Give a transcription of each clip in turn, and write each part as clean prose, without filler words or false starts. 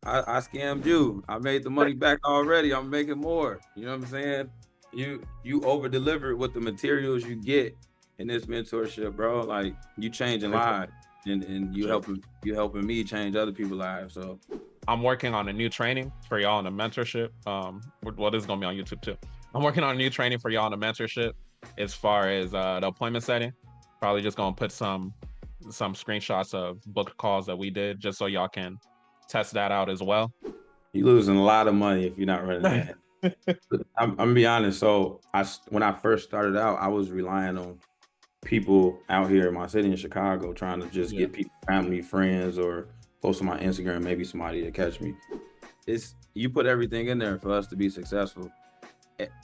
I scammed you. I made the money back already. I'm making more. You know what I'm saying? You over delivered with the materials you get in this mentorship, bro. Like you changing Appreciate lives and it. you helping me change other people's lives. So I'm working on a new training for y'all in the mentorship. Well, this is gonna be on YouTube too. I'm working on a new training for y'all in the mentorship as far as the appointment setting. Probably just gonna put some screenshots of booked calls that we did just so y'all can test that out as well. you losing a lot of money if you're not running that. I'm gonna be honest. So when I first started out, I was relying on people out here in my city in Chicago trying to just Yeah. get people, family, friends, or post on my Instagram, maybe somebody to catch me. It's you put everything in there for us to be successful.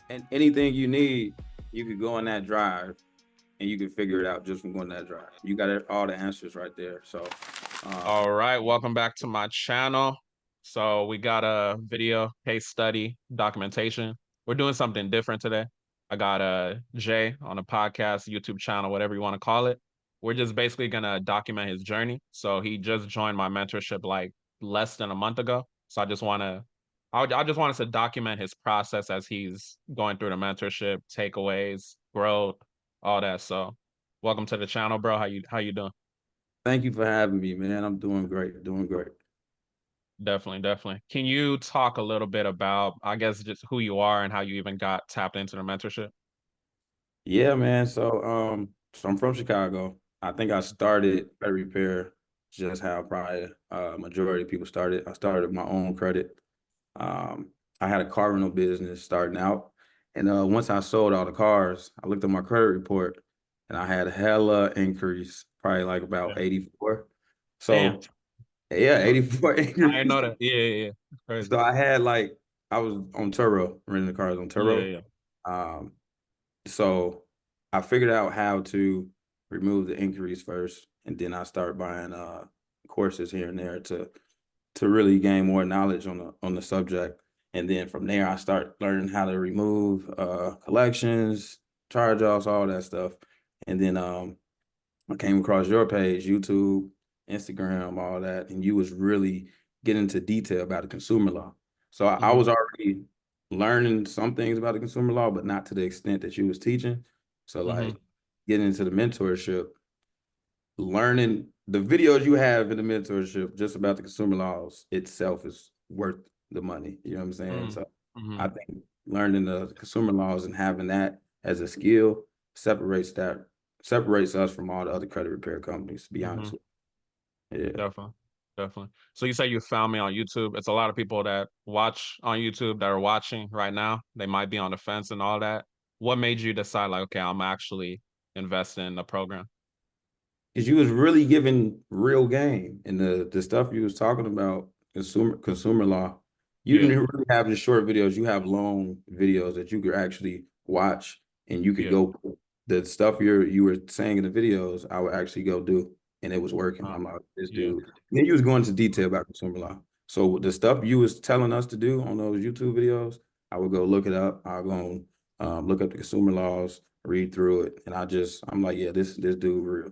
And anything you need, you could go on that drive and you can figure it out just from going that drive. You got all the answers right there. So All right, welcome back to my channel. So we got a video case study documentation. We're doing something different today. I got Jay on a podcast, YouTube channel, whatever you want to call it. We're just basically gonna document his journey. So he just joined my mentorship like less than a month ago. So I just want us to document his process as he's going through the mentorship, takeaways, growth, all that. So welcome to the channel, bro. How you doing? thank you for having me, man. I'm doing great, doing great. Definitely, definitely. Can you talk a little bit about, I guess, just who you are and how you even got tapped into the mentorship? Yeah, man. So I'm from Chicago. I think I started credit repair just how probably majority of people started. I started my own credit. Um, I had a car rental business starting out, and once I sold all the cars, I looked at my credit report, and I had a hella increase, probably like Yeah. about 84. Damn. So yeah, 84 I didn't increase. know that. Yeah, yeah, yeah. So Crazy. I had like I was on Turo, renting the cars on Yeah, Turo. yeah. Um, so I figured out how to remove the increase first, and then I started buying courses here and there to really gain more knowledge on the subject. And then from there, I start learning how to remove collections, charge offs, all that stuff. And then I came across your page, YouTube, Instagram, all that, and you was really getting into detail about the consumer law. So I Hmm. was already learning some things about the consumer law, but not to the extent that you was teaching. So Hmm. like getting into the mentorship, learning the videos you have in the mentorship just about the consumer laws itself is worth the money. You know what I'm saying? Hmm. So Hmm. I think learning the consumer laws and having that as a skill separates us from all the other credit repair companies, to be Hmm. honest with you. Yeah. Definitely. Definitely. So you say you found me on YouTube. It's a lot of people that watch on YouTube that are watching right now. They might be on the fence and all that. What made you decide, like, okay, I'm actually investing in the program? Because you was really giving real game and the stuff you was talking about, consumer law. You Yeah, didn't really have the short videos. You have long videos that you could actually watch and you could yeah. go the stuff you were saying in the videos, I would actually go do. And it was working. Uh, I'm like, this yeah. dude. And then you was going into detail about consumer law. So the stuff you was telling us to do on those YouTube videos, I would go look it up. I'll go look up the consumer laws, read through it. And I'm like, yeah, this dude real.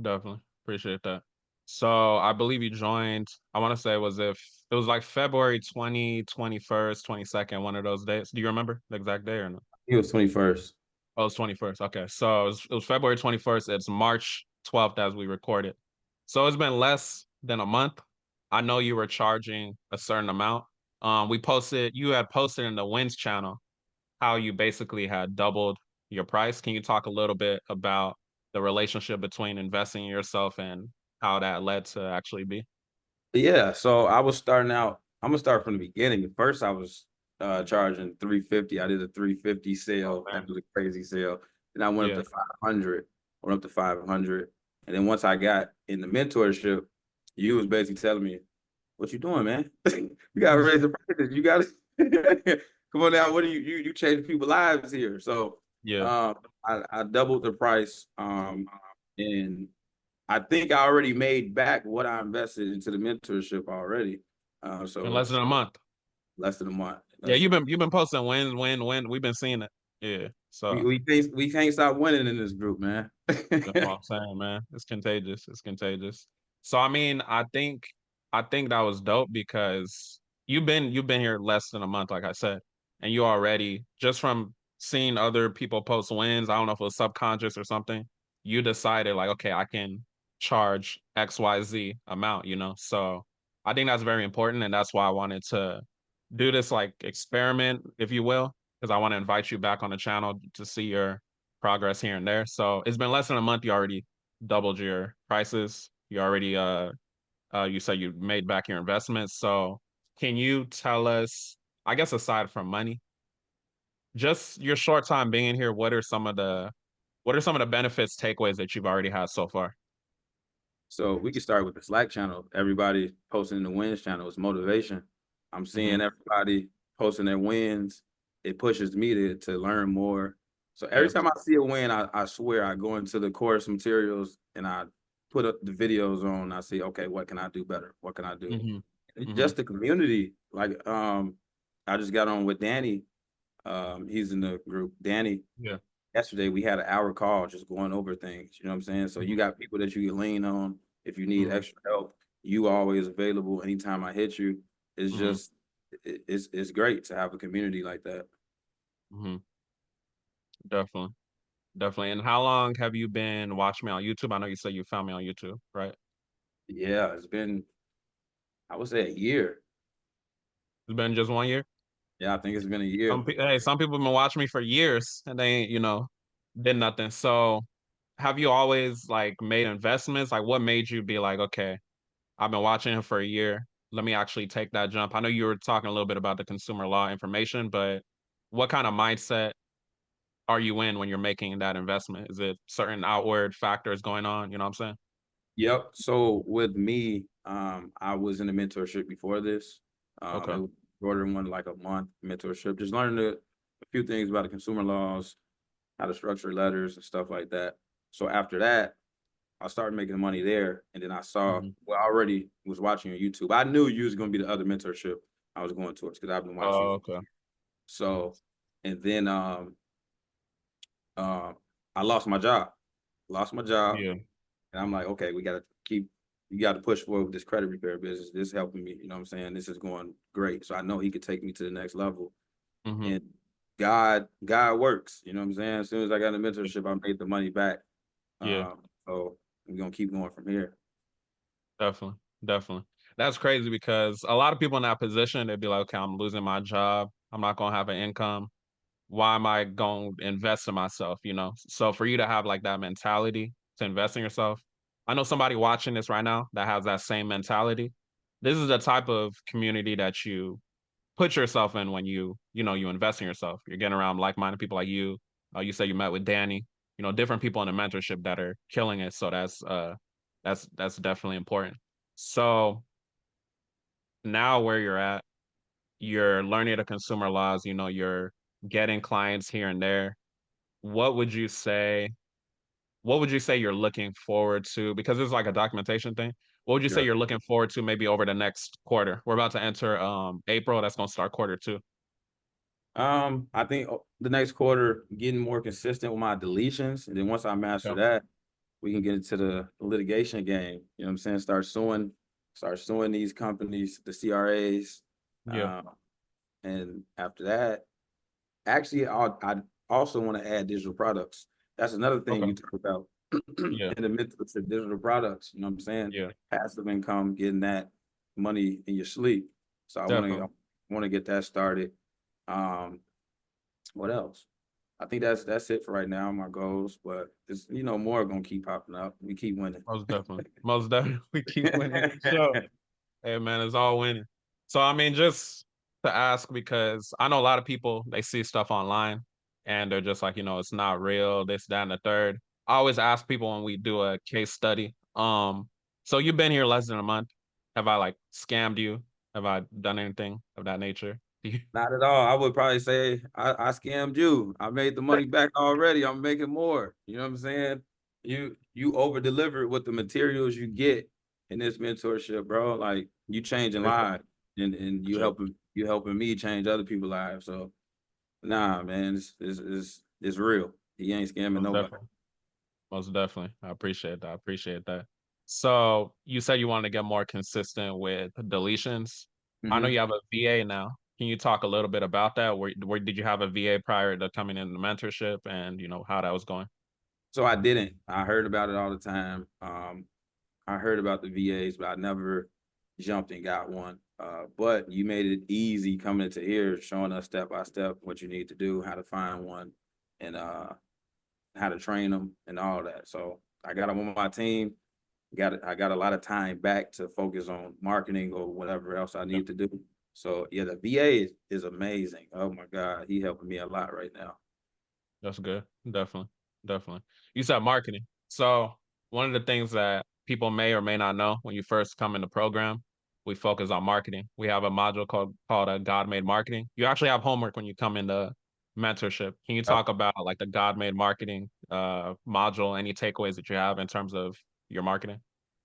Definitely. Appreciate that. So I believe you joined, I want to say was if it was like February 20, 21st, 22nd, one of those days. Do you remember the exact day or no? He was 21st. Oh, it was 21st. Okay. So it was February 21st. It's March 12th as we recorded. So it's been less than a month. I know you were charging a certain amount. You had posted in the Wins channel how you basically had doubled your price. Can you talk a little bit about the relationship between investing in yourself and how that led to actually be? Yeah, so I was starting out. I'm gonna start from the beginning. At first, I was charging 350. I did a 350 Oh sale. That man. was a crazy sale. Then I went up Yeah. to 500. Went up to 500, and then once I got in the mentorship, you was basically telling me, "What you doing, man? You gotta raise the prices. You gotta come on now. What do you change people's lives here?" So Yeah. um, I doubled the price. And I think I already made back what I invested into the mentorship already. In So less than a month. less than a month. Yeah, Less than you've been posting win, win, win. We've been seeing it. Yeah. So we can't stop winning in this group, man. that's what I'm saying, man. It's contagious. It's contagious. So I mean, I think that was dope because you've been here less than a month, like I said, and you already just from seeing other people post wins, I don't know if it was subconscious or something, you decided like, okay, I can charge XYZ amount, you know? So I think that's very important, and that's why I wanted to do this like experiment, if you will, because I want to invite you back on the channel to see your progress here and there. So it's been less than a month, you already doubled your prices. You already you said you made back your investments. So can you tell us, I guess aside from money, just your short time being here, what are some of the benefits, takeaways that you've already had so far? So we can start with the Slack channel. Everybody posting the wins channel is motivation. I'm Hmm. seeing everybody posting their wins. It pushes me to learn more. So every Yeah. time I see a win, I swear I go into the course materials and I put up the videos on. I see, okay, what can I do better? What can I do? Hmm. Hmm. Just the community. Like I just got on with Danny. He's in the group. Danny, Yeah. yesterday we had an hour call just going over things. You know what I'm saying? So you Hmm. got people that you can lean on if you need Hmm. extra help. You always available anytime I hit you. It's Hmm. just it's great to have a community like that. Hmm. Definitely. Definitely. And how long have you been watching me on YouTube? I know you said you found me on YouTube, right? Yeah, it's been, I would say, a year. It's been just 1 year. Yeah, I think it's been a year. Some people have been watching me for years and they ain't, did nothing. So have you always like made investments? Like what made you be like, okay, I've been watching him for a year. Let me actually take that jump. I know you were talking a little bit about the consumer law information, but what kind of mindset are you in when you're making that investment? Is it certain outward factors going on? You know what I'm saying? Yep. So with me, I was in a mentorship before this. Okay. It was shorter one, like a month mentorship, just learning a few things about the consumer laws, how to structure letters and stuff like that. So after that, I started making money there, and then I saw, Hmm. well, I already was watching your YouTube. I knew you was gonna be the other mentorship I was going towards because I've been watching you. Oh, okay. So, and then uh, I lost my job. Lost my job, Yeah. and I'm like, okay, we gotta keep. You got to push forward with this credit repair business. This is helping me. You know what I'm saying? This is going great. So I know he could take me to the next level. Hmm. And God works. You know what I'm saying? As soon as I got a mentorship, I made the money back. Yeah. So we're gonna keep going from here. Definitely. Definitely. That's crazy because a lot of people in that position, they'd be like, okay, I'm losing my job. I'm not gonna have an income. Why am I going to invest in myself? So for you to have like that mentality to invest in yourself, I know somebody watching this right now that has that same mentality. This is the type of community that you put yourself in when you invest in yourself. You're getting around like-minded people like you. You say you met with Danny, different people in the mentorship that are killing it. So that's definitely important. So now where you're learning the consumer laws, you're getting clients here and there. What would you say? What would you say you're looking forward to? Because it's like a documentation thing. What would you say Sure. you're looking forward to maybe over the next quarter? We're about to enter April. That's gonna start quarter two. I think the next quarter getting more consistent with my deletions, and then once I master Okay. that, we can get into the litigation game. You know what I'm saying? Start suing these companies, the CRAs, Yeah. um, and after that, actually, I also want to add digital products. That's another thing Okay. you talk about Yeah. in the midst of digital products. You know what I'm saying? Yeah. Passive income, getting that money in your sleep. So Definitely. I want to get that started. Um, what else? I think that's it for right now, my goals. But it's more gonna keep popping up. We keep winning. Most definitely. Most definitely. We keep winning for sure. Hey man, it's all winning. So I mean, just to ask because I know a lot of people they see stuff online and they're just like, it's not real, this, that, and the third. I always ask people when we do a case study. So you've been here less than a month. Have I like scammed you? Have I done anything of that nature? Not at all. I would probably say I scammed you. I made the money back already. I'm making more. You know what I'm saying? You over delivered with the materials you get in this mentorship, bro. Like you changing Appreciate lives and it. Sure. you helping me change other people's lives. So nah, man, it's real. He ain't scamming Most nobody. definitely. Most definitely. I appreciate that. I appreciate that. So you said you wanted to get more consistent with deletions. I know Hmm. you have a VA now. Can you talk a little bit about that? Where did you have a VA prior to coming in the mentorship, and how that was going? So I didn't. I heard about it all the time. I heard about the VAs, but I never jumped and got one. But you made it easy coming into here, showing us step by step what you need to do, how to find one, and how to train them, and all that. So I got them on my team. I got a lot of time back to focus on marketing or whatever else I Yeah, need to do. So yeah, the VA is amazing. Oh my God, he helping me a lot right now. that's good. Definitely, definitely. You said marketing. So one of the things that people may or may not know when you first come in the program, we focus on marketing. We have a module called God Made Marketing. You actually have homework when you come into mentorship. Can you talk about like the God Made Marketing module? Any takeaways that you have in terms of your marketing?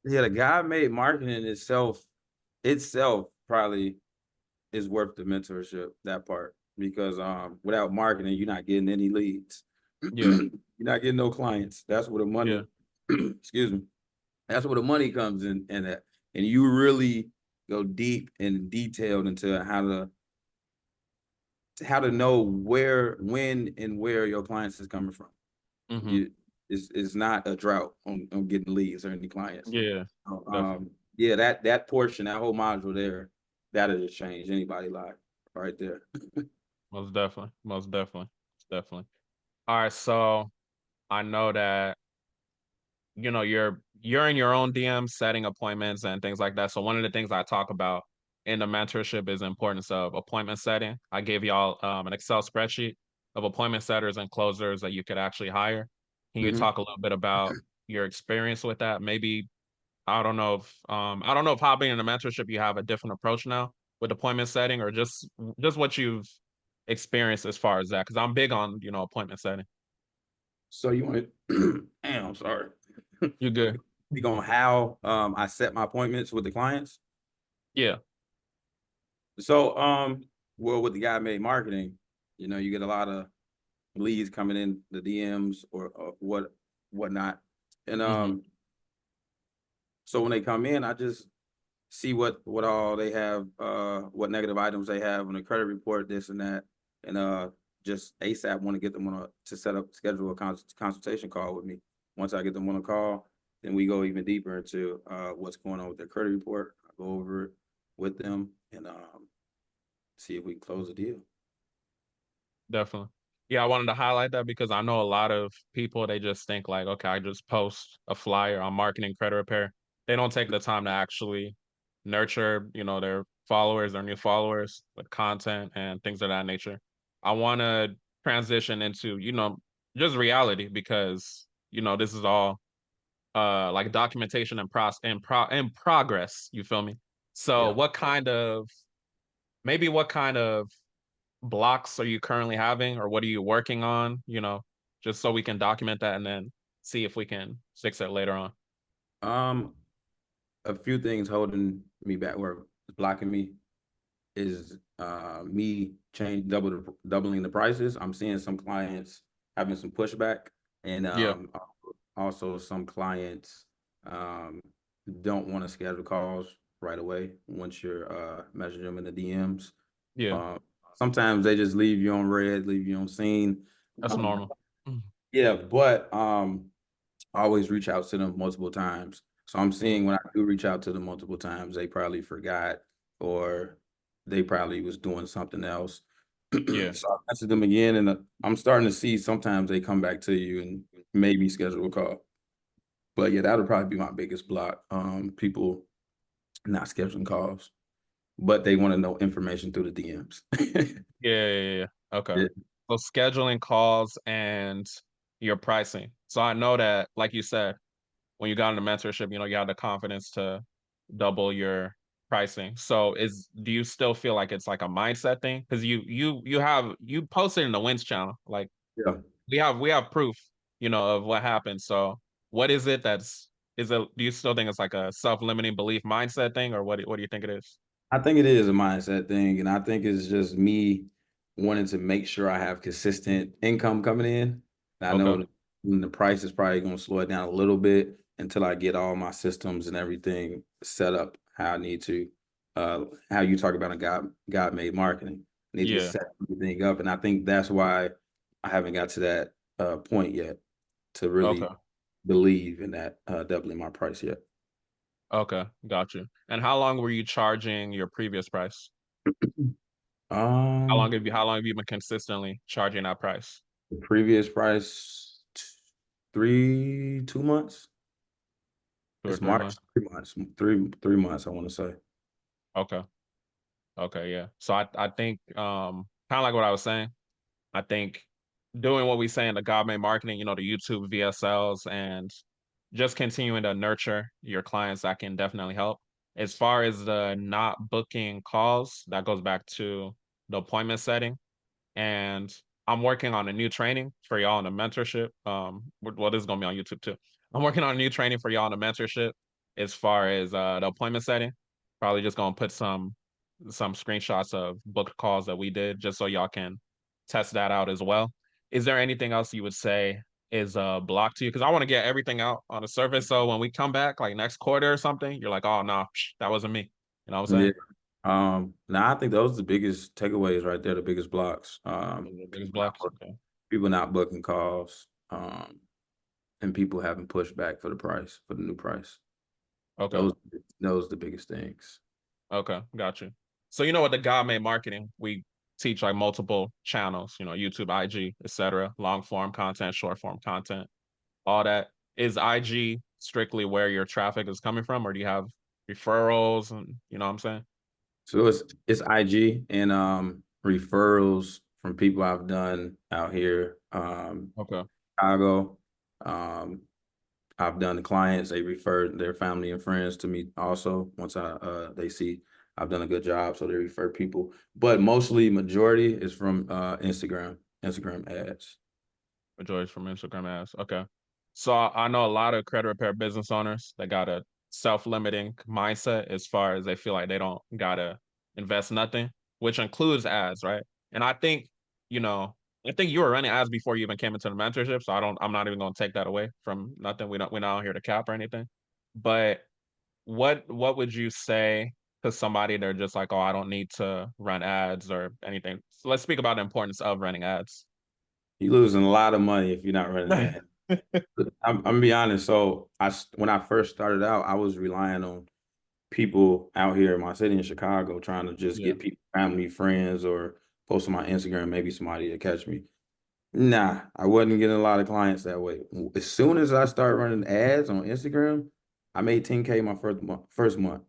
Yeah, the guy made marketing itself probably is worth the mentorship, that part, because without marketing you're not getting any leads. Yeah, You're not getting no clients. That's where the yeah. money excuse me, that's where the money comes in that. And you really go deep and detailed into how to know where, when, and where your clients is coming from. Mm-hmm. You it's not a drought on getting leads or any clients. Yeah, So, definitely. yeah, that portion, that whole module there, that'll just change anybody's life right there. Most definitely. Most definitely. Definitely. All right, so I know that you're in your own DM setting appointments and things like that. So one of the things I talk about in the mentorship is the importance of appointment setting. I gave y'all an Excel spreadsheet of appointment setters and closers that you could actually hire. Can you Mhm. talk a little bit about your experience with that? Maybe I don't know if hopping in the mentorship you have a different approach now with appointment setting or just what you've experienced as far as that. Because I'm big on appointment setting. So you want to, damn, I'm sorry. You good? We on how I set my appointments with the clients. Yeah. So well, with the guy made marketing, you get a lot of leads coming in the DMs or whatnot. And Mm-hmm. so when they come in, I just see what all they have, what negative items they have on the credit report, this and that, and just ASAP want to get them to schedule a consultation call with me. Once I get them on a call, then we go even deeper into what's going on with their credit report. I go over it with them and see if we can close a deal. Definitely. Yeah, I wanted to highlight that because I know a lot of people, they just think like, okay, I just post a flyer on marketing credit repair. They don't take the time to actually nurture, their followers, their new followers with content and things of that nature. I want to transition into, just reality because, this is all like documentation and in progress, you feel me? So Yeah. what kind of blocks are you currently having or what are you working on, just so we can document that and then see if we can fix it later on. Um, a few things holding me back or blocking me is me doubling the prices. I'm seeing some clients having some pushback, and Yeah, also some clients um, don't want to schedule calls right away once you're messaging them in the DMs. yeah, Um, Sometimes they just leave you on red, leave you on scene. that's normal. Mm. Yeah, but I always reach out to them multiple times. So I'm Mhm. seeing when I do reach out to them multiple times, they probably forgot or they probably was doing something else. Yeah, So I message them again, and I'm starting to see sometimes they come back to you and maybe schedule a call. But yeah, that would probably be my biggest block. People not scheduling calls, but they want to know information through the DMs. yeah. Okay. Yeah. So scheduling calls and your pricing. So I know that, like you said, when you got into mentorship, you had the confidence to double your pricing. So do you still feel like it's like a mindset thing? Because you posted in the wins channel, like Yeah. we have proof, of what happened. So what is it do you still think it's like a self-limiting belief mindset thing, or what do you think it is? I think it is a mindset thing, and I think it's just me wanting to make sure I have consistent income coming in. And I Okay. know when the price is probably going to slow it down a little bit, until I get all my systems and everything set up how I need to. How you talk about a God made marketing. I need to Yeah. set everything up. And I think that's why I haven't got to that point yet to Okay. really believe in that doubling my price yet. Okay. Got you. And how long were you charging your previous price? Um, How long have you been consistently charging that price? the previous price, 2 months. 2 or It's 3 months? March, 3 months, three months, I want to say. Okay. Okay, yeah. So I think kind of like what I was saying. I think doing what we say in the God made marketing, the YouTube VSLs and just continuing to nurture your clients, that can definitely help. As far as the not booking calls, that goes back to the appointment setting. And I'm working on a new training for y'all in the mentorship. Well, this is gonna be on YouTube too. I'm working on a new training for y'all in the mentorship as far as the appointment setting. Probably just gonna put some screenshots of booked calls that we did just so y'all can test that out as well. Is there anything else you would say is a block to you? Because I want to get everything out on the surface. So when we come back, like next quarter or something, you're like, oh no, that wasn't me. You know what I'm Yeah. saying? Now I think those are the biggest takeaways right there, the biggest blocks. The biggest blocks. Okay. People not booking calls, and people having pushback for the price, for the new price. Okay. Those those are the biggest things. Okay, got you. So with the God made marketing, we teach like multiple channels, YouTube, IG, etc., long form content, short form content, all that. Is IG strictly where your traffic is coming from, or do you have referrals and you know what I'm saying? So it's IG and referrals from people I've done out here, Okay. Chicago. Um, I've done the clients, they referred their family and friends to me also once they see I've done a good job, so they refer people. But mostly majority is from Instagram ads. Majority from Instagram ads. Okay. So I know a lot of credit repair business owners that got a self-limiting mindset as far as they feel like they don't gotta invest nothing, which includes ads, right? And you know, I think you were running ads before you even came into the mentorship. So I'm not even gonna take that away from nothing. We're not here to cap or anything. But what would you say to somebody they're just like, oh, I don't need to run ads or anything? So let's speak about the importance of running ads. You're losing a lot of money if you're not running that. I'm gonna be honest. So when I first started out, I was relying on people out here in my city in Chicago trying to just Yeah. get people, family, friends, or post on my Instagram, maybe somebody to catch me. Nah, I wasn't getting a lot of clients that way. As soon as I start running ads on Instagram, I made 10K my first month.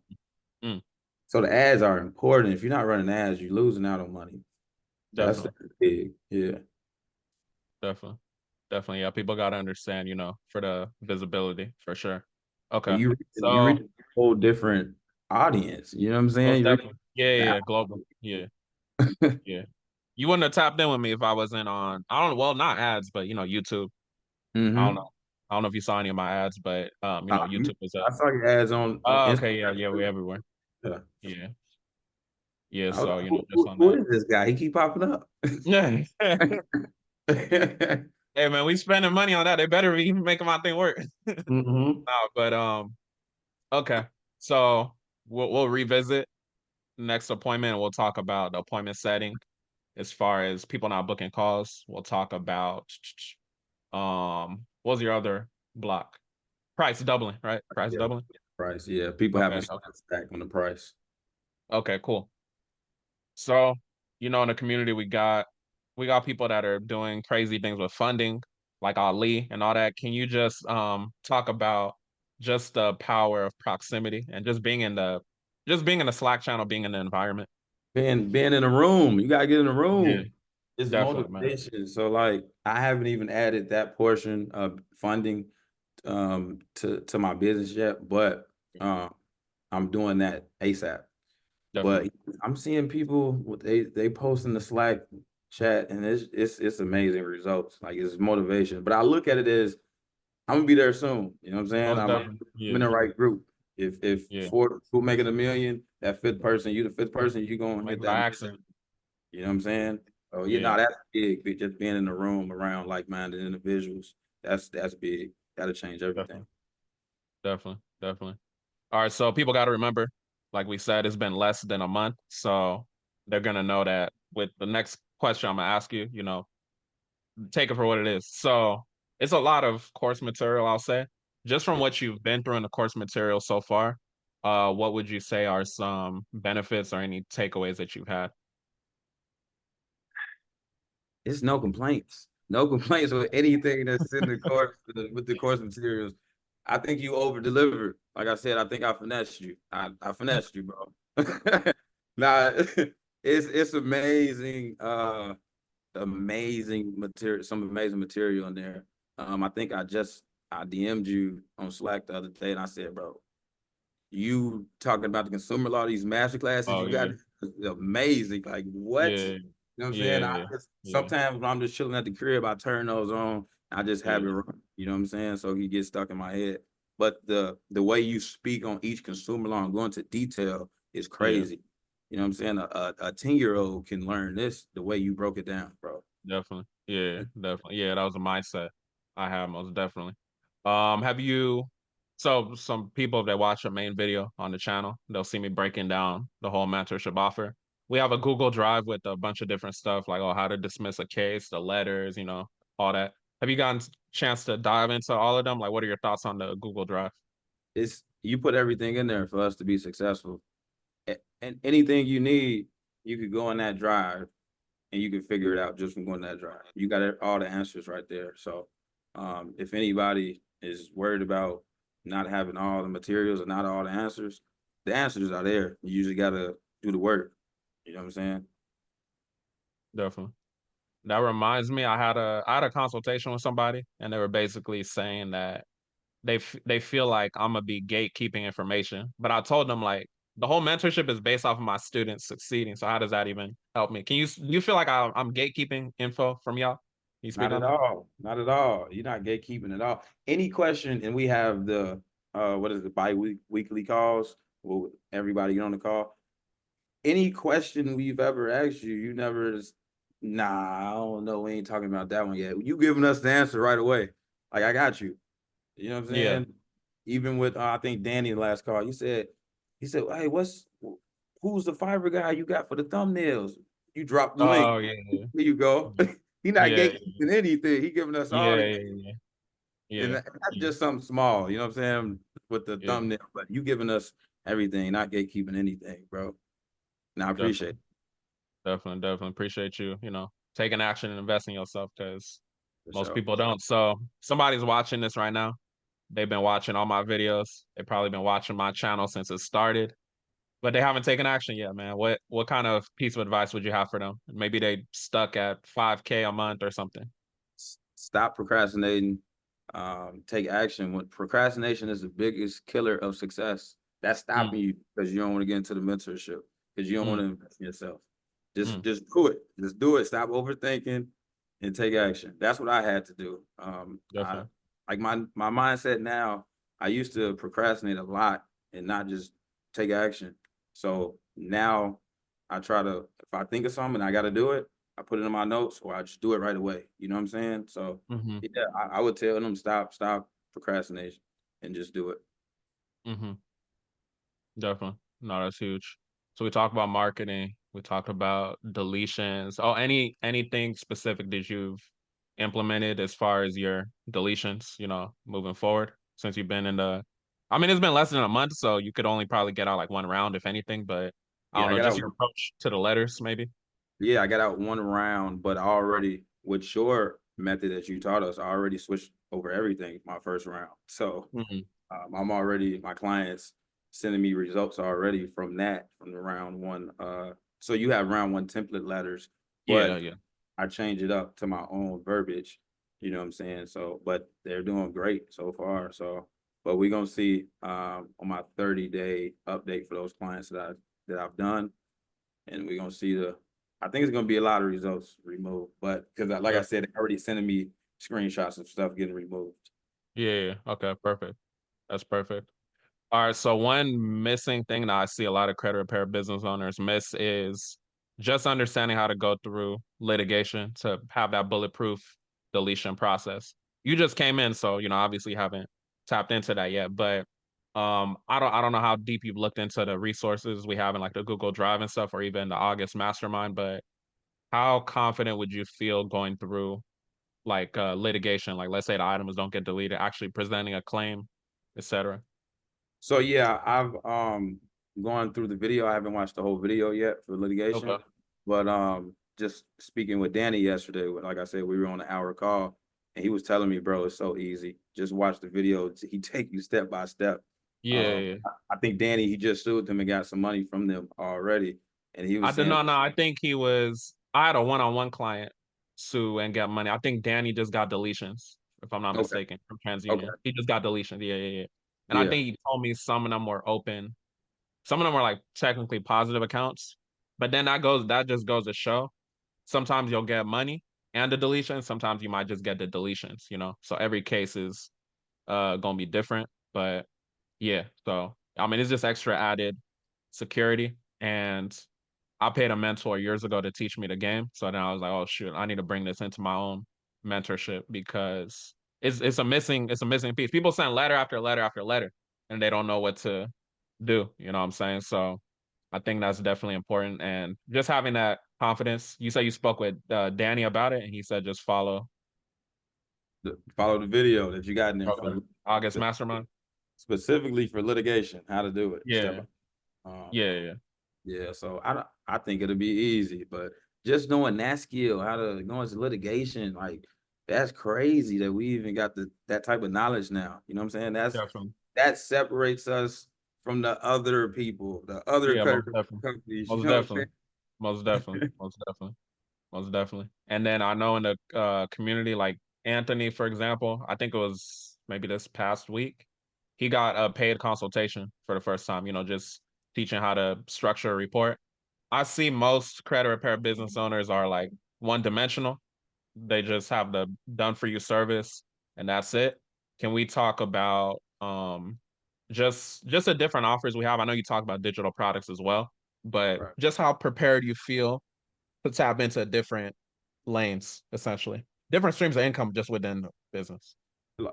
Mm, So the ads are important. If you're not running ads, you're losing out on money. That's definitely. big. Yeah. Definitely. Definitely. Yeah. People got to understand, for the visibility for sure. And Okay. you reach So a whole different audience. You know what I'm saying? most You reach definitely. Yeah. Yeah. Yeah. Global. Yeah. Yeah. You wouldn't have tapped in with me if I wasn't on, I don't, well, not ads, but, YouTube. I don't know. Mm-hmm. I don't know if you saw any of my ads, but, YouTube was I up. saw your ads on Oh, Instagram. okay. Yeah. Yeah. We're everywhere. Yeah. Yeah. Yeah. I was So, like, just on who that. is this guy? He keep popping up. Yeah. Hey, man, we spending money on that. They better be making my thing work. Hmm. No, but, okay. So we'll revisit next appointment. We'll talk about the appointment setting as far as people not booking calls. We'll talk about what was your other block? Price doubling, right? Price Yeah, doubling. price. Yeah, people have a Okay, okay. stack on the price. Okay, cool. So, in the community we got people that are doing crazy things with funding, like Ali and all that. Can you just talk about just the power of proximity and just being in the Slack channel, being in the environment? Being in a room, you gotta get in a Yeah, room. It's definitely, man. motivation. So like I haven't even added that portion of funding to my business yet, but I'm doing that ASAP. Definitely. But I'm seeing people they post in the Slack chat and it's amazing results. Like it's motivation. But I look at it as I'm gonna be there soon. You know what I'm saying? Most I'm definitely. in Yeah, the right group. If yeah. four people making 1 million, that fifth person, you the fifth person, you gonna Like hit by that. accident. You know what I'm saying? Oh, yeah, Yeah. no, that's big. Just being in the room around like-minded individuals, that's big. That'll change everything. Definitely. Definitely, definitely. All right, so people got to remember, like we said, it's been less than a month, so they're gonna know that with the next question I'm gonna ask you, take it for what it is. So it's a lot of course material, I'll say. Just from what you've been through in the course material so far, what would you say are some benefits or any takeaways that you've had? It's no complaints. No complaints with anything that's in the course with the course materials. I think you over delivered. Like I said, I think I finessed you. I finessed you, bro. Nah, it's amazing. Amazing material, some amazing material in there. I think I DM'd you on Slack the other day, and I said, bro, you talking about the consumer law, these master classes Oh you got, yeah, amazing. Like what? yeah, You know what I'm saying? yeah, I yeah, just yeah, sometimes when I'm just chilling at the crib, I turn those on. I just have it yeah, run. You know what I'm saying? So he gets stuck in my head. But the way you speak on each consumer law and go into detail is yeah. crazy. You know what I'm saying? A 10-year-old can learn this the way you broke it down, bro. Definitely. Yeah, definitely. Yeah, that was a mindset I have most definitely. Have you so some people that watch a main video on the channel, they'll see me breaking down the whole mentorship offer. We have a Google Drive with a bunch of different stuff like how to dismiss a case, the letters, all that. Have you gotten a chance to dive into all of them? Like what are your thoughts on the Google Drive? It's you put everything in there for us to be successful. And anything you need, you could go on that drive and you can figure it out just from going that drive. You got all the answers right there. So if anybody is worried about not having all the materials or not all the answers are there. You usually got to do the work. You know what I'm saying? Definitely. That reminds me, I had a consultation with somebody and they were basically saying that they feel like I'm gonna be gatekeeping information. But I told them like the whole mentorship is based off of my students succeeding. So how does that even help me? You feel like I'm gatekeeping info from y'all? Can you speak Not on at that? all. Not at all. You're not gatekeeping at all. Any question, and we have the what is it, weekly calls. Well, everybody get on the call. Any question we've ever asked you, you never just, nah, I don't know. We ain't talking about that one yet. You giving us the answer right away. Like I got you. You know what I'm Yeah. saying? Even with I think Danny the last call, he said, hey, who's the fiber guy you got for the thumbnails? You dropped the link. Oh yeah. Here you go. He not Yeah. gatekeeping anything. He giving us all Yeah. the, Yeah. Yeah. and Yeah. that's Yeah. just something small. You know what I'm saying? With the Yeah. thumbnail, but you giving us everything, not gatekeeping anything, bro. And I appreciate Definitely. it Definitely appreciate you, taking action and investing in yourself because for most sure. people don't. So somebody's watching this right now. They've been watching all my videos. They've probably been watching my channel since it started. But they haven't taken action yet, man. What kind of piece of advice would you have for them? Maybe they stuck at 5K a month or something. Stop procrastinating. Take action. When procrastination is the biggest killer of success, that's Mm, stopping you because you don't want to get into the mentorship because you don't want mm, to invest in yourself. mm, Just do it. Just do it. Stop overthinking and take action. That's what I had to do. I definitely. like my mindset now. I used to procrastinate a lot and not just take action. So now I try to, if I think of something, I got to do it. I put it in my notes or I just do it right away. You know what I'm saying? So Hmm. yeah, I would tell them stop procrastination and just do it. Hmm. Definitely. No, that's huge. So we talked about marketing. We talked about deletions. Oh, anything specific that you've implemented as far as your deletions, moving forward since you've been in the I mean, it's been less than a month, so you could only probably get out like one round, if anything, but I don't Yeah, I know, got just out. your approach to the letters, maybe. Yeah, I got out one round, but already with your method that you taught us, I already switched over everything my first round. So Hmm. I'm already my clients sending me results already from the round one. So you have round one template letters, Yeah, but yeah. I change it up to my own verbiage. You know what I'm saying? So, but they're doing great so far. So, but we're gonna see on my 30-day update for those clients that I've done, and we're gonna see I think it's gonna be a lot of results removed, but because like I said, they're already sending me screenshots of stuff getting removed. Yeah, yeah. Okay, perfect. That's perfect. All right, so one missing thing that I see a lot of credit repair business owners miss is just understanding how to go through litigation to have that bulletproof deletion process. You just came in, so obviously haven't tapped into that yet. But I don't know how deep you've looked into the resources we have in like the Google Drive and stuff, or even the August Mastermind, but how confident would you feel going through like litigation? Like, let's say the items don't get deleted, actually presenting a claim, etc. So yeah, I've gone through the video. I haven't watched the whole video yet for Okay. litigation, but just speaking with Danny yesterday, like I said, we were on an hour call, and he was telling me, bro, it's so easy. Just watch the video. He take you step by step. Yeah, yeah. I think Danny, he just sued them and got some money from them already, and he I was did saying, not know. I think he was. I had a one-on-one client sue and get money. I think Danny just got deletions, if I'm not okay, mistaken, from okay, TransUnion. He just got deletions. Yeah, yeah, yeah. And I yeah, think he told me some of them were open. Some of them were like technically positive accounts. But then that just goes to show. Sometimes you'll get money and the deletions. Sometimes you might just get the deletions, you know. So every case is gonna be different. But yeah, so I mean it's just extra added security. And I paid a mentor years ago to teach me the game. So then I was like, oh shoot, I need to bring this into my own mentorship because it's a missing piece. People send letter after letter after letter and they don't know what to do. You know what I'm saying? So I think that's definitely important. And just having that confidence. You say you spoke with Danny about it, and he said just follow follow the video that you got in there okay. for August Mastermind. specifically for litigation, how to do it step Yeah, by. yeah, yeah, Yeah, so I think it'll be easy, but just knowing that skill, how to go into litigation, like that's crazy that we even got that type of knowledge now. You know what I'm saying? definitely. That separates us from the other people, the other Yeah, most credit definitely, companies. You most know what definitely, I'm most definitely, saying? most definitely. Most definitely. And then I know in the community, like Anthony, for example, I think it was maybe this past week, he got a paid consultation for the first time, you know, just teaching how to structure a report. I see most credit repair business owners are like one dimensional. They just have the done for you service and that's it. Can we talk about just the different offers we have? I know you talk about digital products as well, but Right. just how prepared you feel to tap into different lanes, essentially. Different streams of income just within the business.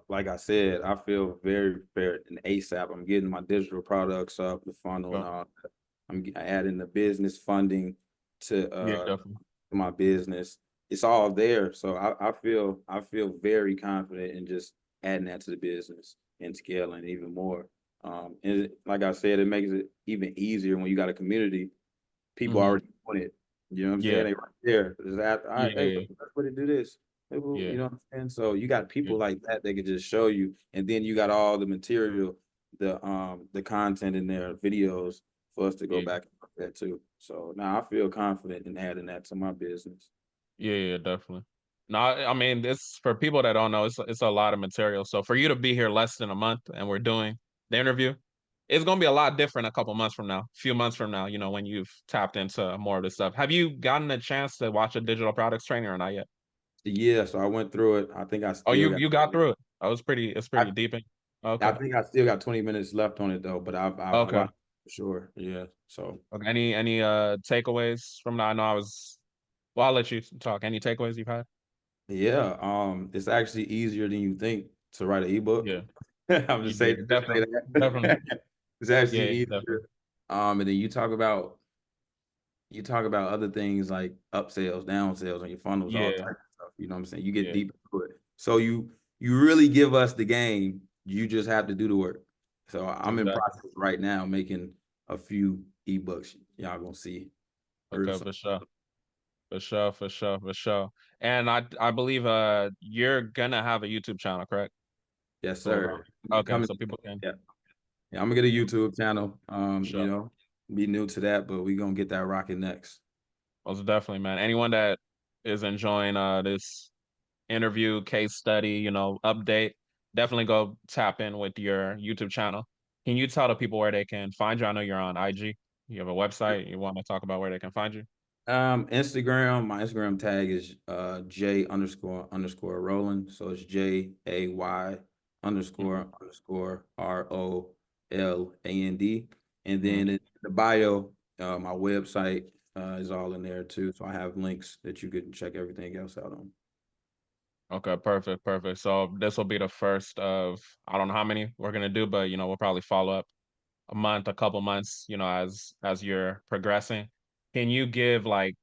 Like I said, I feel very prepared in ASAP. I'm getting my digital products up, the funnel and So, all that. I'm adding the business funding to yeah, definitely. my business. It's all there. So I feel very confident in just adding that to the business and scaling even more. Like I said, it makes it even easier when you got a community, people Hmm. already doing it. You know what I'm saying? Yeah, They right there. Just ask, all right, hey, yeah, let's put it do this. Hey, well, you yeah, know what I'm saying? So you got yeah, people like that they could just show you, and then you got all the material, the content in there, videos for us to go yeah, back and look at too. So now I feel confident in adding that to my business. yeah, yeah, definitely. No, I mean, it's for people that don't know, it's a lot of material. So for you to be here less than a month and we're doing the interview, it's gonna be a lot different a couple months from now, few months from now, you know, when you've tapped into more of this stuff. Have you gotten a chance to watch a digital products training or not yet? Yeah, so I went through it. I think I Oh, still you got. got through it. Oh, it's I, pretty deep in. I Okay. think I still got 20 minutes left on it though, but I Okay. watched for sure. Yeah. So Okay. Any takeaways from that? I know I was well, I'll let you talk. Any takeaways you've had? yeah, it's actually easier than you think to write an ebook. Yeah. I'm Yeah, just saying yeah, to say definitely. Definitely. that. It's actually Yeah, definitely. easier. And then you talk about other things like upsells, downsells on your funnels, all Yeah. types of stuff. You know what I'm saying? You get Yeah. deep into it. So you really give us the game. You just have to do the work. So I'm in Exactly. process right now making a few ebooks. Y'all gonna see real Okay, soon. for sure. For sure, for sure, for sure. And I believe you're gonna have a YouTube channel, correct? Yes, For sir. okay, Coming. so people can Yeah. Yeah, I'm gonna get a people YouTube channel. sure. Be new to that, but we gonna get that rocking next. Most definitely, man. Anyone that is enjoying this interview, case study, you know, update, definitely go tap in with your YouTube channel. Can you tell the people where they can find you? I know you're on IG. You have a website. You want to talk about where they can find you? Instagram, my Instagram tag is J underscore Roland. So it's JAY Mhm. underscore ROLAND. And Mhm. then in the bio, my website is all in there too. So I have links that you can check everything else out on. Okay, perfect, perfect. So this will be the first of I don't know how many we're gonna do, but we'll probably follow up a month, a couple months, as you're progressing. Can you give like,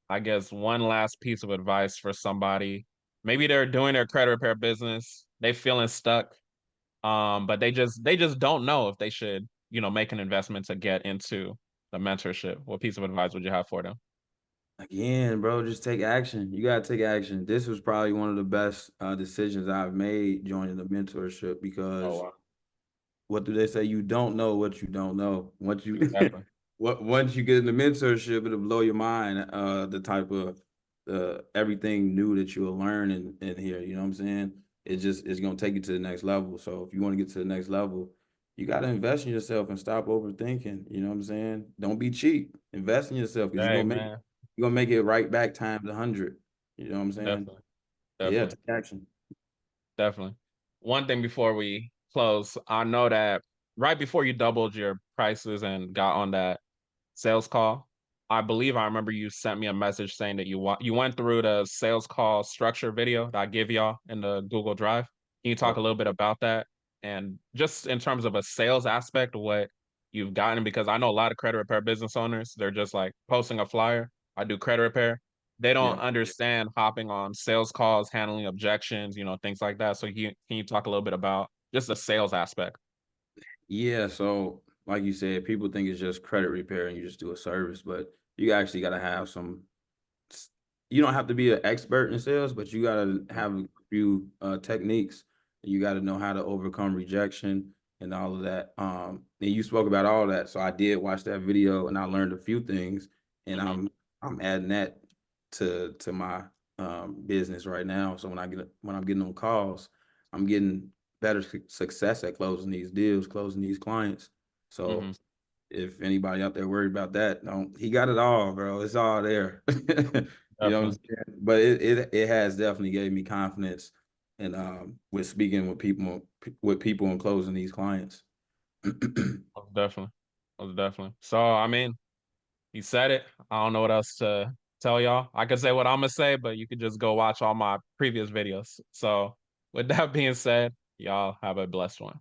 I guess, one last piece of advice for somebody? Maybe they're doing their credit repair business, they feeling stuck, but they just don't know if they should, make an investment to get into the mentorship. What piece of advice would you have for them? Again, bro, just take action. You gotta take action. This was probably one of the best decisions I've made joining the mentorship Oh because wow, what do they say? You don't know what you don't know. Once you exactly. once you get in the mentorship, it'll blow your mind. The type of everything new that you'll learn in here. You know what I'm saying? It's gonna take you to the next level. So if you want to get to the next level, you gotta invest in yourself and stop overthinking. You know what I'm saying? Don't be cheap. Invest in yourself because Hey man, you're gonna make it right back times 100. You know what I'm saying? definitely, Yeah, definitely. take action. Definitely. One thing before we close, I know that right before you doubled your prices and got on that sales call, I believe I remember you sent me a message saying that you went through the sales call structure video that I give y'all in the Google Drive. Can you talk a Yep. little bit about that? And just in terms of a sales aspect, what you've gotten, because I know a lot of credit repair business owners, they're just like posting a flyer. I do credit repair. They don't Yeah. understand hopping on sales calls, handling objections, things like that. So can you talk a little bit about just the sales aspect? Yeah, so like you said, people think it's just credit repair and you just do a service, but you actually got to have some. You don't have to be an expert in sales, but you got to Mhm, have a few techniques. You got to know how to overcome rejection and all of that. And you spoke about all that, so I did watch that video and I learned a few things, and mhm, I'm adding that to my business right now. So when I'm getting on calls, I'm getting better success at closing these deals, closing these clients. So mhm. if anybody out there worried about that, no, he got it all, bro. It's all there. You know what I'm Definitely, saying? But it has definitely gave me confidence and with speaking with people and closing these clients. most definitely, most definitely. So I mean, you said it. I don't know what else to tell y'all. I could say what I'm gonna say, but you could just go watch all my previous videos. So with that being said, y'all have a blessed one.